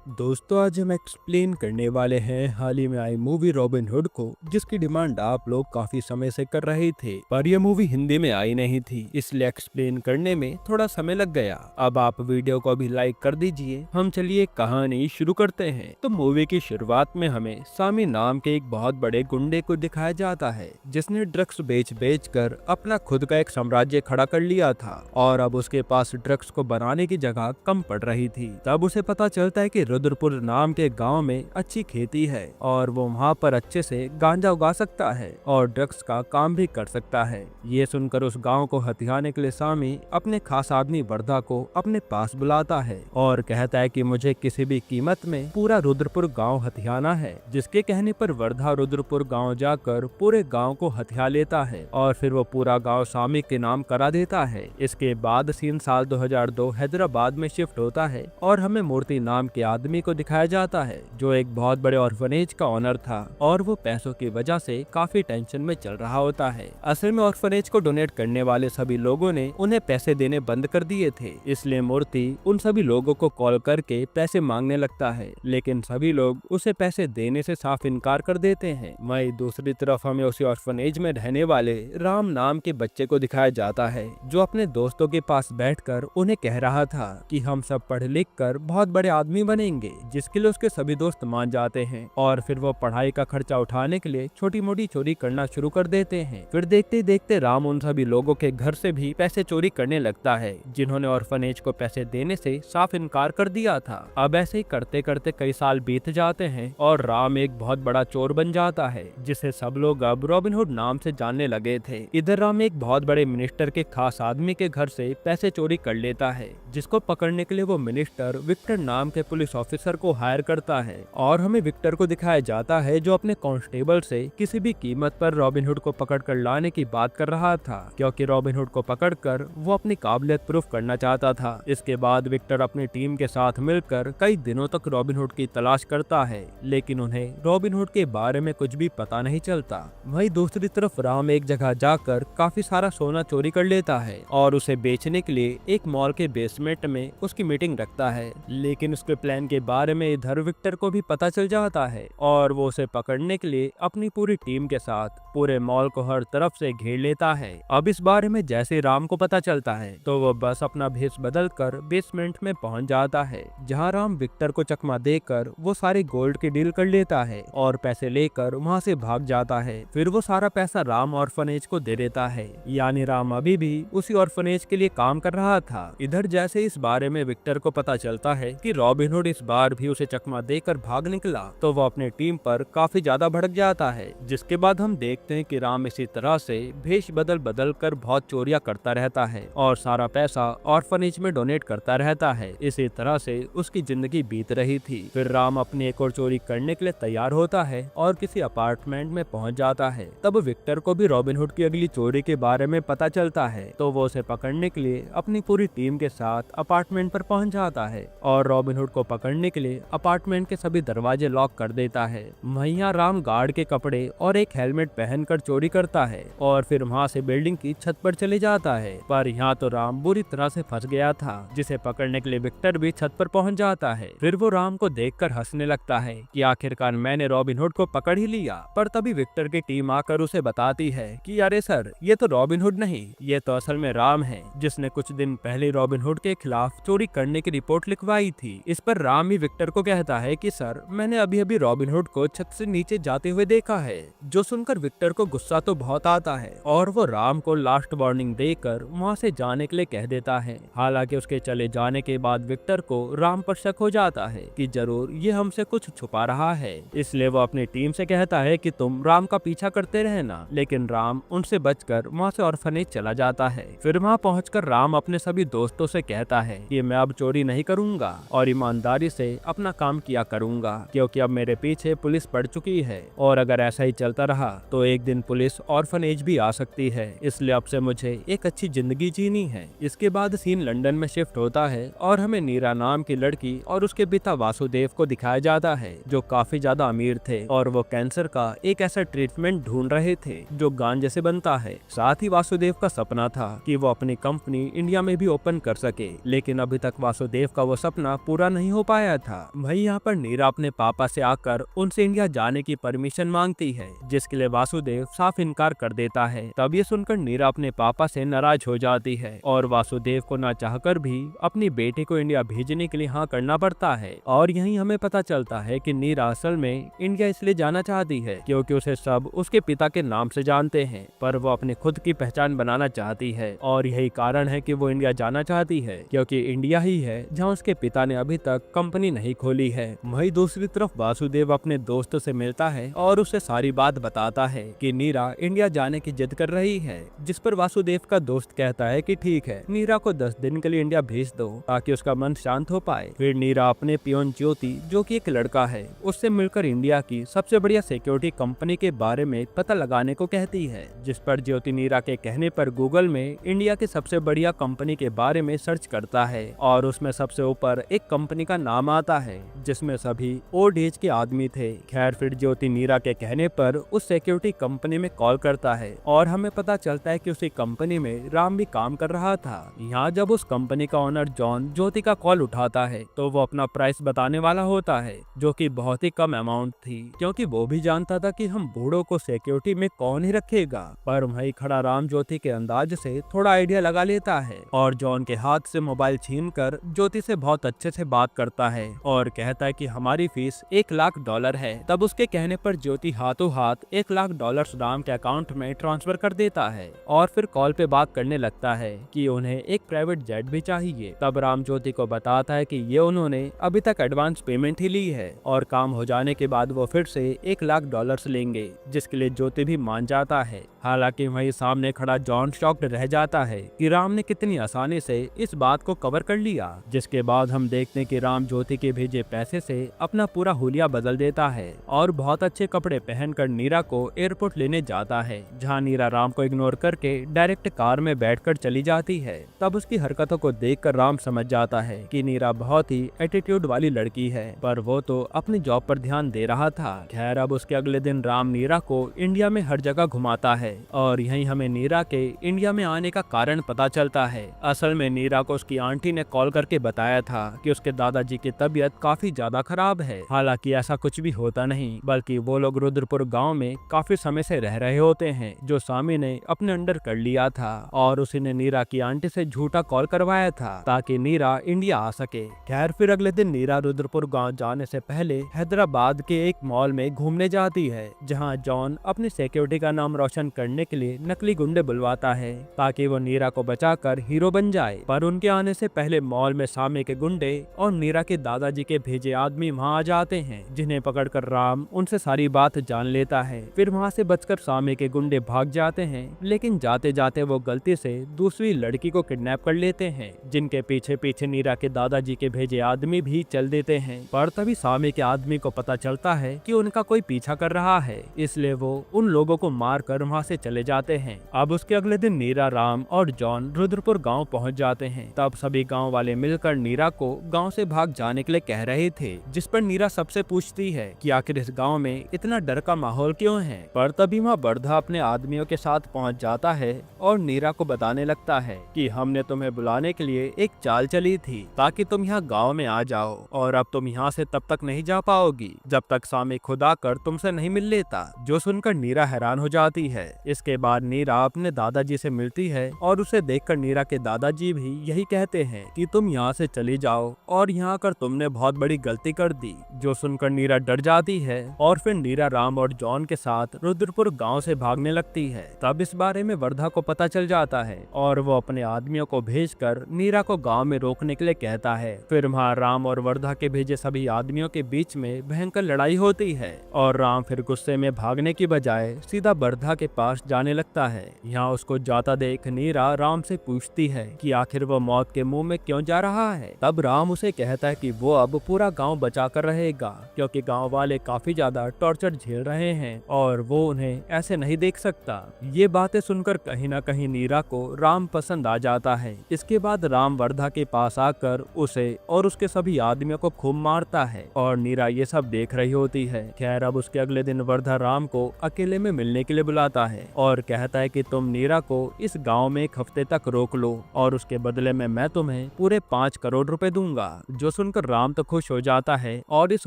दोस्तों, आज हम एक्सप्लेन करने वाले हैं हाल ही में आई मूवी रॉबिन हुड को, जिसकी डिमांड आप लोग काफी समय से कर रहे थे, पर यह मूवी हिंदी में आई नहीं थी, इसलिए एक्सप्लेन करने में थोड़ा समय लग गया। अब आप वीडियो को भी लाइक कर दीजिए। हम चलिए कहानी शुरू करते हैं। तो मूवी की शुरुआत में हमें सामी नाम के एक बहुत बड़े गुंडे को दिखाया जाता है, जिसने ड्रग्स बेच कर अपना खुद का एक साम्राज्य खड़ा कर लिया था और अब उसके पास ड्रग्स को बनाने की जगह कम पड़ रही थी। तब उसे पता चलता है कि रुद्रपुर नाम के गांव में अच्छी खेती है और वो वहाँ पर अच्छे से गांजा उगा सकता है और ड्रग्स का काम भी कर सकता है। ये सुनकर उस गांव को हथियाने के लिए सामी अपने खास आदमी वर्धा को अपने पास बुलाता है और कहता है कि मुझे किसी भी कीमत में पूरा रुद्रपुर गांव हथियाना है। जिसके कहने पर वर्धा रुद्रपुर गांव जाकर पूरे गांव को हथिया लेता है और फिर वो पूरा गांव सामी के नाम करा देता है। इसके बाद सीन साल 2002 हैदराबाद में शिफ्ट होता है और हमें मूर्ति नाम के आदमी को दिखाया जाता है, जो एक बहुत बड़े ऑर्फनेज का ऑनर था और वो पैसों की वजह से काफी टेंशन में चल रहा होता है। असल में ऑर्फनेज को डोनेट करने वाले सभी लोगों ने उन्हें पैसे देने बंद कर दिए थे, इसलिए मूर्ति उन सभी लोगों को कॉल करके पैसे मांगने लगता है, लेकिन सभी लोग उसे पैसे देने से साफ इनकार कर देते हैं। वहीं दूसरी तरफ हमें उसी ऑर्फनेज में रहने वाले राम नाम के बच्चे को दिखाया जाता है, जो अपने दोस्तों के पास बैठकर उन्हें कह रहा था कि हम सब पढ़ लिख कर बहुत बड़े आदमी बनेंगे, जिसके लिए उसके सभी दोस्त मान जाते हैं और फिर वो पढ़ाई का खर्चा उठाने के लिए छोटी मोटी चोरी करना शुरू कर देते हैं। फिर देखते देखते राम उन सभी लोगों के घर से भी पैसे चोरी करने लगता है, जिन्होंने ऑर्फनेज को पैसे देने से साफ इनकार कर दिया था। अब ऐसे ही करते करते कई साल बीत जाते हैं और राम एक बहुत बड़ा चोर बन जाता है, जिसे सब लोग अब रॉबिन हुड नाम से जानने लगे थे। इधर राम एक बहुत बड़े मिनिस्टर के खास आदमी के घर से पैसे चोरी कर लेता है, जिसको पकड़ने के लिए वो मिनिस्टर विक्टर नाम के पुलिस ऑफिसर को हायर करता है और हमें विक्टर को दिखाया जाता है, जो अपने कांस्टेबल से किसी भी कीमत पर रॉबिन हुड को पकड़ कर लाने की बात कर रहा था, क्योंकि रॉबिन हुड को पकड़कर वो अपनी काबिलियत प्रूफ करना चाहता था। इसके बाद विक्टर अपनी टीम के साथ मिलकर कई दिनों तक रॉबिन हुड की तलाश करता है, लेकिन उन्हें रॉबिन हुड के बारे में कुछ भी पता नहीं चलता। वहीं दूसरी तरफ राम एक जगह जाकर काफी सारा सोना चोरी कर लेता है और उसे बेचने के लिए एक मॉल के बेसमेंट में उसकी मीटिंग रखता है, लेकिन उसके प्लान के बारे में इधर विक्टर को भी पता चल जाता है और वो उसे पकड़ने के लिए अपनी पूरी टीम के साथ पूरे मॉल को हर तरफ से घेर लेता है। अब इस बारे में जैसे राम को पता चलता है तो वो बस अपना भेष बदल कर बेसमेंट में पहुंच जाता है, जहां राम विक्टर को चकमा देकर वो सारे गोल्ड की डील कर लेता है और पैसे लेकर वहां से भाग जाता है। फिर वो सारा पैसा राम ऑर्फनेज को दे देता है, यानी राम अभी भी उसी ऑर्फनेज के लिए काम कर रहा था। इधर जैसे इस बारे में विक्टर को पता चलता है कि रॉबिन हुड इस बार भी उसे चकमा देकर भाग निकला, तो वो अपने टीम पर काफी ज्यादा भड़क जाता है। जिसके बाद हम देखते हैं कि राम इसी तरह से भेष बदल बदल कर बहुत चोरियां करता रहता है और सारा पैसा ऑर्फनेज में डोनेट करता रहता है। इसी तरह से उसकी जिंदगी बीत रही थी। फिर राम अपनी एक और चोरी करने के लिए तैयार होता है और किसी अपार्टमेंट में पहुंच जाता है। तब विक्टर को भी रॉबिन हुड की अगली चोरी के बारे में पता चलता है, तो वो उसे पकड़ने के लिए अपनी पूरी टीम के साथ अपार्टमेंट पर पहुंच जाता है और रॉबिन हुड को पकड़ने के लिए अपार्टमेंट के सभी दरवाजे लॉक कर देता है। वहीं राम गार्ड के कपड़े और एक हेलमेट पहनकर चोरी करता है और फिर वहां से बिल्डिंग की छत पर चले जाता है, पर यहाँ तो राम बुरी तरह से फंस गया था, जिसे पकड़ने के लिए विक्टर भी छत पर पहुंच जाता है। फिर वो राम को देखकर हंसने लगता है कि आखिरकार मैंने रॉबिन हुड को पकड़ ही लिया। पर तभी विक्टर की टीम आकर उसे बताती है कि अरे सर, ये तो रॉबिन हुड नहीं, ये तो असल में राम है, जिसने कुछ दिन पहले रॉबिन हुड के खिलाफ चोरी करने की रिपोर्ट लिखवाई थी। इस पर राम ही विक्टर को कहता है कि सर, मैंने अभी अभी रॉबिन हुड को छत से नीचे जाते हुए देखा है। जो सुनकर विक्टर को गुस्सा तो बहुत आता है और वो राम को लास्ट वार्निंग देकर वहाँ से जाने के लिए कह देता है। हालांकि उसके चले जाने के बाद विक्टर को राम पर शक हो जाता है कि जरूर ये हमसे कुछ छुपा रहा है, इसलिए वो अपनी टीम से कहता है कि तुम राम का पीछा करते रहना, लेकिन राम उनसे बचकर वहाँ से ऑर्फनेज चला जाता है। फिर वहाँ पहुंचकर राम अपने सभी दोस्तों से कहता है कि मैं अब चोरी नहीं करूंगा और ईमानदारी से अपना काम किया करूंगा, क्योंकि अब मेरे पीछे पुलिस पड़ चुकी है और अगर ऐसा ही चलता रहा तो एक दिन पुलिस ऑर्फनेज भी आ सकती है, इसलिए अब से मुझे एक अच्छी जिंदगी जीनी है। इसके बाद सीन लंदन में शिफ्ट होता है और हमें नीरा नाम की लड़की और उसके पिता वासुदेव को दिखाया जाता है, जो काफी ज्यादा अमीर थे और वो कैंसर का एक ऐसा ट्रीटमेंट ढूंढ रहे थे जो गांजे से बनता है। साथ ही वासुदेव का सपना था कि वो अपनी कंपनी इंडिया में भी ओपन कर सके, लेकिन अभी तक वासुदेव का वो सपना पूरा नहीं हो पाया था। वहीं यहाँ पर नीरा अपने पापा से आकर उनसे इंडिया जाने की परमिशन मांगती है, जिसके लिए वासुदेव साफ इनकार कर देता है। तब ये सुनकर नीरा अपने पापा से नाराज हो जाती है और वासुदेव को ना चाहकर भी अपनी बेटी को इंडिया भेजने के लिए हाँ करना पड़ता है। और यहीं हमें पता चलता है कि नीरा असल में इंडिया इसलिए जाना चाहती है क्योंकि उसे सब उसके पिता के नाम से जानते हैं, पर वो अपने खुद की पहचान बनाना चाहती है। और यही कारण है कि वो इंडिया जाना चाहती है क्योंकि इंडिया ही है जहाँ उसके पिता ने अभी तक कंपनी नहीं खोली है। वहीं दूसरी तरफ वासुदेव अपने दोस्त से मिलता है और उसे सारी बात बताता है कि नीरा इंडिया जाने की जिद कर रही है, जिस पर वासुदेव का दोस्त कहता है कि ठीक है, नीरा को 10 दिन के लिए इंडिया भेज दो ताकि उसका मन शांत हो पाए। फिर नीरा अपने पियोन ज्योति, जो कि एक लड़का है, उससे मिलकर इंडिया की सबसे बढ़िया सिक्योरिटी कंपनी के बारे में पता लगाने को कहती है, जिस पर ज्योति नीरा के कहने पर गूगल में इंडिया की सबसे बढ़िया कंपनी के बारे में सर्च करता है और उसमें सबसे ऊपर एक कंपनी का नाम आता है जिसमें सभी ओल्ड एज के आदमी थे। खैर फिर ज्योति नीरा के कहने पर उस सिक्योरिटी कंपनी में कॉल करता है और हमें पता चलता है कि उसी कंपनी में राम भी काम कर रहा था। यहाँ जब उस कंपनी का ओनर जॉन ज्योति का कॉल उठाता है तो वो अपना प्राइस बताने वाला होता है, जो कि बहुत ही कम अमाउंट थी, क्योंकि वो भी जानता था कि हम बूढ़ों को सिक्योरिटी में कौन ही रखेगा। पर वहीं खड़ा राम ज्योति के अंदाज से थोड़ा आइडिया लगा लेता है और जॉन के हाथ से मोबाइल छीनकर ज्योति से बहुत अच्छे से बात करता है और कहता है कि हमारी फीस $1,00,000 है। तब उसके कहने पर ज्योति हाथों हाथ $1,00,000 राम के अकाउंट में ट्रांसफर कर देता है और फिर कॉल पे बात करने लगता है कि उन्हें एक प्राइवेट जेट भी चाहिए। तब राम ज्योति को बताता है कि ये उन्होंने अभी तक एडवांस पेमेंट ही ली है और काम हो जाने के बाद वो फिर से $1,00,000 लेंगे, जिसके लिए ज्योति भी मान जाता है। हालांकि वहीं सामने खड़ा जॉन शॉक्ड रह जाता है कि राम ने कितनी आसानी से इस बात को कवर कर लिया। जिसके बाद हम देखते हैं कि राम ज्योति के भेजे पैसे से अपना पूरा हुलिया बदल देता है और बहुत अच्छे कपड़े पहनकर नीरा को एयरपोर्ट लेने जाता है, जहां नीरा राम को इग्नोर करके डायरेक्ट कार में बैठकर चली जाती है। तब उसकी हरकतों को देखकर राम समझ जाता है कि नीरा बहुत ही एटीट्यूड वाली लड़की है, पर वो तो अपनी जॉब पर ध्यान दे रहा था। खैर अब उसके अगले दिन राम नीरा को इंडिया में हर जगह घुमाता है और यहीं हमें नीरा के इंडिया में आने का कारण पता चलता है। असल में नीरा को उसकी आंटी ने कॉल करके बताया था कि उसके दादाजी की तबीयत काफी ज्यादा खराब है। हालांकि ऐसा कुछ भी होता नहीं, बल्कि वो लोग रुद्रपुर गांव में काफी समय से रह रहे होते हैं, जो स्वामी ने अपने अंडर कर लिया था और उसी ने नीरा की आंटी से झूठा कॉल करवाया था ताकि नीरा इंडिया आ सके। खैर फिर अगले दिन नीरा रुद्रपुर गांव जाने से पहले हैदराबाद के एक मॉल में घूमने जाती है, जहां जॉन अपनी सिक्योरिटी का नाम रोशन करने के लिए नकली गुंडे बुलवाता है ताकि वो नीरा को बचाकर हीरो बन जाए। पर उनके आने से पहले मॉल में सामे के गुंडे और नीरा के दादाजी के भेजे आदमी वहां आ जाते हैं, जिन्हें पकड़कर राम उनसे सारी बात जान लेता है। फिर वहां से बचकर सामे के गुंडे भाग जाते हैं, लेकिन जाते जाते वो गलती से दूसरी लड़की को किडनैप कर लेते हैं, जिनके पीछे पीछे नीरा के दादाजी के भेजे आदमी भी चल देते हैं। पर तभी सामे के आदमी को पता चलता है कि उनका कोई पीछा कर रहा है, इसलिए वो उन लोगों को मार कर वहाँ से चले जाते हैं। अब उसके अगले दिन नीरा, राम और जॉन रुद्रपुर गांव पहुंच जाते हैं। तब सभी गांव वाले मिलकर नीरा को गांव से भाग जाने के लिए कह रहे थे, जिस पर नीरा सबसे पूछती है कि आखिर इस गांव में इतना डर का माहौल क्यों है। पर तभी वहाँ बर्धा अपने आदमियों के साथ पहुंच जाता है और नीरा को बताने लगता है कि हमने तुम्हें बुलाने के लिए एक चाल चली थी ताकि तुम यहाँ गाँव में आ जाओ, और अब तुम यहाँ से तब तक नहीं जा पाओगी जब तक सामे खुद आकर तुमसे नहीं मिल लेता। जो सुनकर नीरा हैरान हो जाती है। इसके बाद नीरा अपने दादाजी से मिलती है और उसे देखकर नीरा के दादाजी भी यही कहते हैं कि तुम यहाँ से चली जाओ और यहाँ कर तुमने बहुत बड़ी गलती कर दी। जो सुनकर नीरा डर जाती है और फिर नीरा राम और जॉन के साथ रुद्रपुर गांव से भागने लगती है। तब इस बारे में वर्धा को पता चल जाता है और वो अपने आदमियों को भेजकर नीरा को गांव में रोकने के लिए कहता है। फिर वहाँ राम और वर्धा के भेजे सभी आदमियों के बीच में भयंकर लड़ाई होती है और राम फिर गुस्से में भागने की बजाय सीधा वर्धा के पास जाने लगता है। यहाँ उसको जाता देख नीरा राम से पूछती है कि आखिर वो मौत के मुंह में क्यों जा रहा है। तब राम उसे कहता है कि वो अब पूरा गांव बचा कर रहेगा, क्योंकि गांव वाले काफी ज्यादा टॉर्चर झेल रहे हैं और वो उन्हें ऐसे नहीं देख सकता। ये बातें सुनकर कहीं न कहीं नीरा को राम पसंद आ जाता है। इसके बाद राम वर्धा के पास आकर उसे और उसके सभी आदमियों को खूब मारता है और नीरा ये सब देख रही होती है। खैर अब उसके अगले दिन वर्धा राम को अकेले में मिलने के लिए बुलाता है और कहता है कि तुम नीरा को इस गांव में एक हफ्ते तक रोक लो और उसके बदले में मैं तुम्हें पूरे 5 करोड़ रुपए दूंगा। जो सुनकर राम तो खुश हो जाता है और इस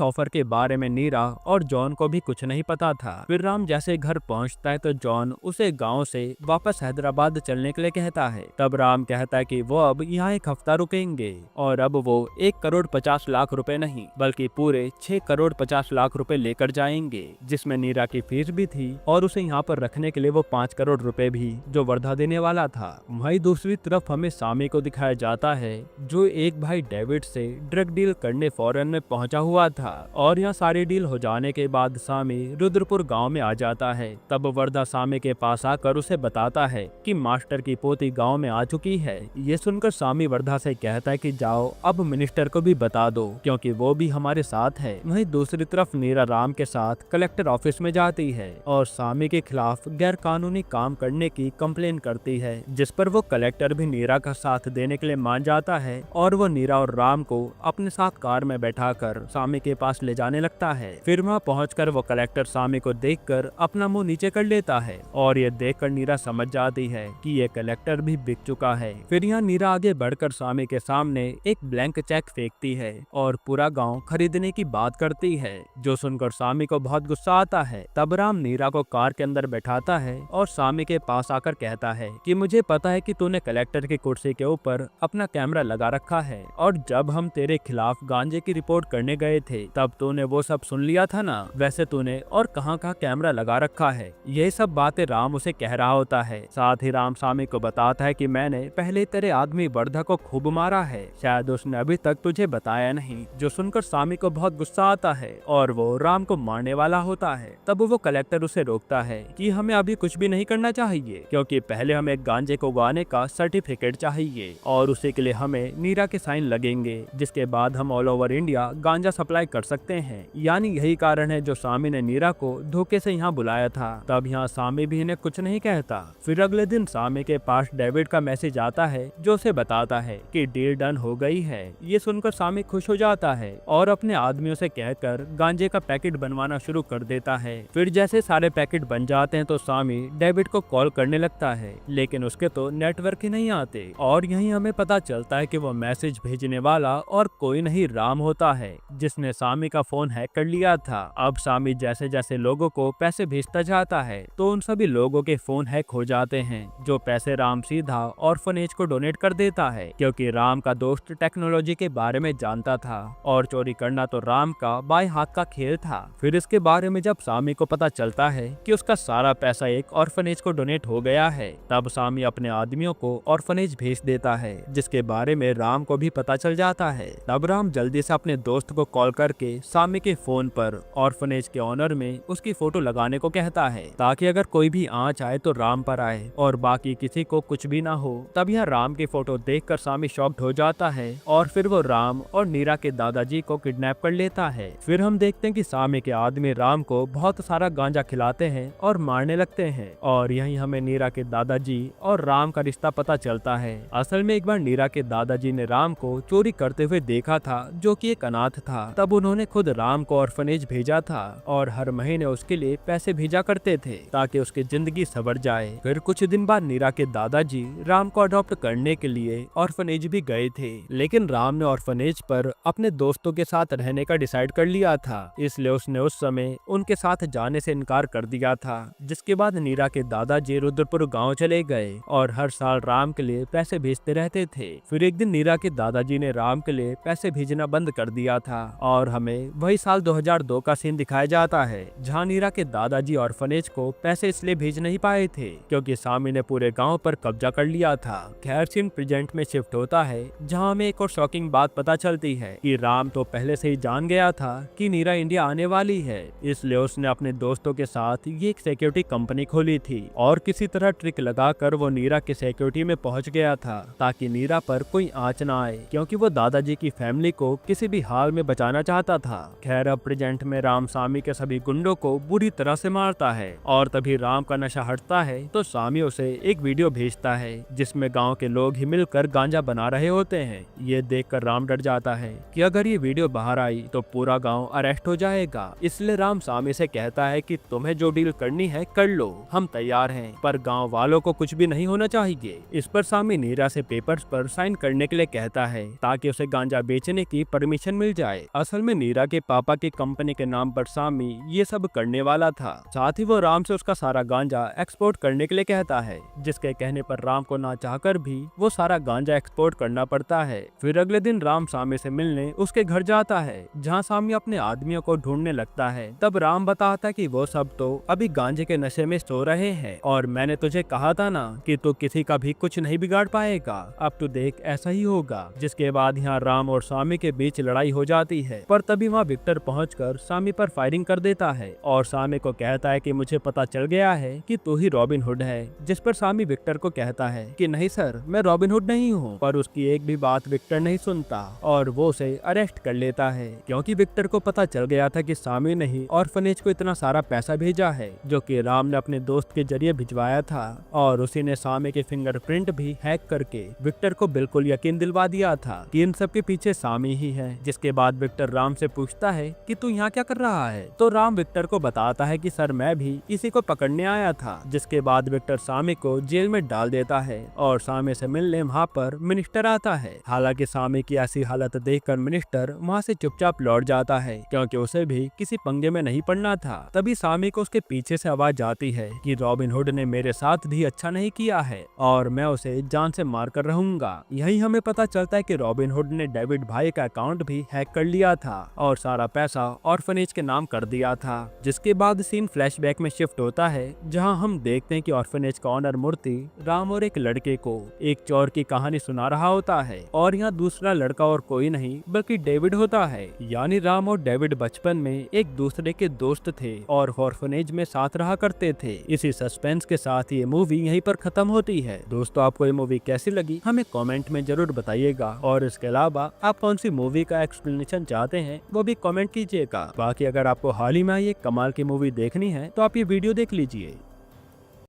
ऑफर के बारे में नीरा और जॉन को भी कुछ नहीं पता था। फिर राम जैसे घर पहुंचता है तो जॉन उसे गांव से वापस हैदराबाद चलने के लिए कहता है। तब राम कहता है कि वो अब यहाँ एक हफ्ता रुकेंगे और अब वो 1,50,00,000 रुपए नहीं बल्कि पूरे 6,50,00,000 लेकर जाएंगे, जिसमें नीरा की फीस भी थी और उसे यहाँ पर रखने के लिए वो 5 करोड़ रुपए भी जो वर्धा देने वाला था। वहीं दूसरी तरफ हमें सामी को दिखाया जाता है जो एक भाई डेविड से ड्रग डील करने फॉरेन में पहुंचा हुआ था और यहाँ सारी डील हो जाने के बाद सामी रुद्रपुर गांव में आ जाता है। तब वर्धा सामी के पास आकर उसे बताता है कि मास्टर की पोती गांव में आ चुकी है। ये सुनकर सामी वर्धा से कहता है कि जाओ अब मिनिस्टर को भी बता दो क्योंकि वो भी हमारे साथ है। वहीं दूसरी तरफ नीरा राम के साथ कलेक्टर ऑफिस में जाती है और सामी के खिलाफ गैर कानूनी काम करने की कंप्लेन करती है, जिस पर वो कलेक्टर भी नीरा का साथ देने के लिए मान जाता है और वो नीरा और राम को अपने साथ कार में बैठाकर सामी के पास ले जाने लगता है। फिर वहाँ पहुंचकर वो कलेक्टर सामी को देखकर अपना मुंह नीचे कर लेता है और ये देखकर नीरा समझ जाती है कि ये कलेक्टर भी बिक चुका है। फिर यहाँ नीरा आगे बढ़कर सामी के सामने एक ब्लैंक चेक फेंकती है और पूरा गाँव खरीदने की बात करती है, जो सुनकर सामी को बहुत गुस्सा आता है। तब राम नीरा को कार के अंदर बैठाता है और सामी के पास आकर कहता है कि मुझे पता है कि तूने कलेक्टर की कुर्सी के ऊपर अपना कैमरा लगा रखा है और जब हम तेरे खिलाफ गांजे की रिपोर्ट करने गए थे तब तूने वो सब सुन लिया था ना। वैसे तूने और कहाँ कैमरा लगा रखा है। ये सब बातें राम उसे कह रहा होता है। साथ ही राम सामी को बताता है कि मैंने पहले तेरे आदमी वर्धा को खूब मारा है, शायद उसने अभी तक तुझे बताया नहीं। जो सुनकर सामी को बहुत गुस्सा आता है और वो राम को मारने वाला होता है। तब वो कलेक्टर उसे रोकता है कि हमें अभी कुछ भी नहीं करना चाहिए क्योंकि पहले हमें गांजे को उगाने का सर्टिफिकेट चाहिए और उसी के लिए हमें नीरा के साइन लगेंगे, जिसके बाद हम ऑल ओवर इंडिया गांजा सप्लाई कर सकते हैं। यानी यही कारण है जो सामी ने नीरा को धोखे से यहाँ बुलाया था। तब यहाँ सामी भी इन्हें कुछ नहीं कहता। फिर अगले दिन सामी के पास डेविड का मैसेज आता है जो उसे बताता है कि डील डन हो गई है। ये सुनकर सामी खुश हो जाता है और अपने आदमियों से कहकर गांजे का पैकेट बनवाना शुरू कर देता है। फिर जैसे सारे पैकेट बन जाते हैं तो सामी डेविड को कॉल करने लगता है, लेकिन उसके तो नेटवर्क ही नहीं आते और यहीं हमें पता चलता है कि वो मैसेज भेजने वाला और कोई नहीं राम होता है, जिसने सामी का फोन हैक कर लिया था। अब सामी जैसे जैसे लोगों को पैसे भेजता जाता है तो उन सभी लोगों के फोन हैक हो जाते हैं, जो पैसे राम सीधा ऑर्फनेज को डोनेट कर देता है क्योंकि राम का दोस्त टेक्नोलॉजी के बारे में जानता था और चोरी करना तो राम का बाएं हाथ का खेल था। फिर इसके बारे में जब सामी को पता चलता है कि उसका सारा पैसा एक ऑर्फनेज को डोनेट हो गया है, तब सामी अपने आदमियों को ऑर्फनेज भेज देता है, जिसके बारे में राम को भी पता चल जाता है। तब राम जल्दी से अपने दोस्त को कॉल करके सामी के फोन पर ऑर्फनेज के ऑनर में उसकी फोटो लगाने को कहता है ताकि अगर कोई भी आँच आए तो राम पर आए और बाकी किसी को कुछ भी ना हो। तब यह राम की फोटो देखकर सामी शॉक्ड हो जाता है और फिर वो राम और नीरा के दादाजी को किडनैप कर लेता है। फिर हम देखते हैं कि सामी के आदमी राम को बहुत सारा गांजा खिलाते हैं और मारने लगते हैं और यहीं हमें नीरा के दादाजी और राम का रिश्ता पता चलता है। असल में एक बार नीरा के दादाजी ने राम को चोरी करते हुए देखा था जो कि एक अनाथ था। तब उन्होंने खुद राम को ऑर्फनेज भेजा था और हर महीने उसके लिए पैसे भेजा करते थे ताकि उसकी जिंदगी संवर जाए। फिर कुछ दिन बाद नीरा के दादाजी राम को अडॉप्ट करने के लिए ऑर्फनेज भी गए थे, लेकिन राम ने ऑर्फनेज पर अपने दोस्तों के साथ रहने का डिसाइड कर लिया था, इसलिए उसने उस समय उनके साथ जाने से इनकार कर दिया था। जिसके बाद नीरा के दादाजी रुद्रपुर गांव चले गए और हर साल राम के लिए पैसे भेजते रहते थे। फिर एक दिन नीरा के दादाजी ने राम के लिए पैसे भेजना बंद कर दिया था और हमें वही साल 2002 का सीन दिखाया जाता है जहां नीरा के दादाजी ऑर्फनेज को पैसे इसलिए भेज नहीं पाए थे क्योंकि सामी ने पूरे गांव पर कब्जा कर लिया था। खैर सीन प्रेजेंट में शिफ्ट होता है जहां हमें एक और शॉकिंग बात पता चलती है कि राम तो पहले से ही जान गया था कि नीरा इंडिया आने वाली है, इसलिए उसने अपने दोस्तों के साथ ये एक सिक्योरिटी कंपनी खोली थी और किसी तरह ट्रिक लगाकर वो नीरा के सिक्योरिटी में पहुंच गया था ताकि नीरा पर कोई आंच ना आए क्योंकि वो दादाजी की फैमिली को किसी भी हाल में बचाना चाहता था। खैर अब प्रेजेंट में राम सामी के सभी गुंडों को बुरी तरह से मारता है और तभी राम का नशा हटता है तो सामी उसे एक वीडियो भेजता है जिसमें गांव के लोग ही मिलकर गांजा बना रहे होते हैं। ये देखकर राम डर जाता है कि अगर ये वीडियो बाहर आई तो पूरा गांव अरेस्ट हो जाएगा, इसलिए राम सामी से कहता है कि तुम्हें जो डील करनी है कर लो, हम तैयार हैं, पर गांव वालों को कुछ भी नहीं होना चाहिए। इस पर सामी नीरा से पेपर्स पर साइन करने के लिए कहता है ताकि उसे गांजा बेचने की परमिशन मिल जाए। असल में नीरा के पापा की कंपनी के नाम पर सामी ये सब करने वाला था। साथ ही वो राम से उसका सारा गांजा एक्सपोर्ट करने के लिए कहता है, जिसके कहने पर राम को ना चाहकर भी वो सारा गांजा एक्सपोर्ट करना पड़ता है। फिर अगले दिन राम सामी से मिलने उसके घर जाता है, जहाँ सामी अपने आदमियों को ढूंढने लगता है। तब राम बताता कि वो सब तो अभी गांजे के नशे में सो रहे हैं और मैंने तुझे कहा था ना कि तू किसी का भी कुछ नहीं बिगाड़ पाएगा, अब तू देख ऐसा ही होगा। जिसके बाद यहाँ राम और सामी के बीच लड़ाई हो जाती है, पर तभी वहाँ विक्टर पहुंचकर सामी पर फायरिंग कर देता है और सामी को कहता है कि मुझे पता चल गया है कि तू ही रॉबिन हुड है। जिस पर सामी विक्टर को कहता है कि नहीं सर, मैं रॉबिन हुड नहीं हूँ। पर उसकी एक भी बात विक्टर नहीं सुनता और वो उसे अरेस्ट कर लेता है, क्योंकि विक्टर को पता चल गया था कि सामी ने ही ऑर्फनेज को इतना सारा पैसा भेजा है जो कि राम ने अपने दोस्त के जरिए भिजवाया था, और उसी ने सामी के फिंगरप्रिंट भी हैक करके विक्टर को बिल्कुल यकीन दिलवा दिया था कि इन सब के पीछे सामी ही है। जिसके बाद विक्टर राम से पूछता है कि तू यहाँ क्या कर रहा है, तो राम विक्टर को बताता है कि सर मैं भी इसी को पकड़ने आया था। जिसके बाद विक्टर सामी को जेल में डाल देता है और सामी से मिलने वहाँ पर मिनिस्टर आता है। हालांकि सामी की ऐसी हालत देखकर मिनिस्टर वहाँ से चुपचाप लौट जाता है, क्योंकि उसे भी किसी पंगे में नहीं पड़ना था। तभी सामी को उसके पीछे से आवाज आती है कि रॉबिन हुड ने मेरे साथ भी अच्छा नहीं किया है और मैं उसे जान से मार कर रहूंगा। यही हमें पता चलता है कि रॉबिन हुड ने डेविड भाई का अकाउंट भी हैक कर लिया था और सारा पैसा ऑर्फनेज के नाम कर दिया था। जिसके बाद सीन फ्लैशबैक में शिफ्ट होता है, जहां हम देखते हैं कि ऑर्फनेज का ऑनर मूर्ति राम और एक लड़के को एक चोर की कहानी सुना रहा होता है, और यहाँ दूसरा लड़का और कोई नहीं बल्कि डेविड होता है। यानी राम और डेविड बचपन में एक दूसरे के दोस्त थे और ऑर्फनेज में साथ रहा करते थे। इसी सस्पेंस के साथ ये मूवी यहीं पर खत्म होती है। दोस्तों, आपको ये मूवी कैसी लगी हमें कमेंट में जरूर बताइएगा, और इसके अलावा आप कौन सी मूवी का एक्सप्लेनेशन चाहते हैं वो भी कमेंट कीजिएगा। बाकी अगर आपको हाल ही में ये कमाल की मूवी देखनी है तो आप ये वीडियो देख लीजिए।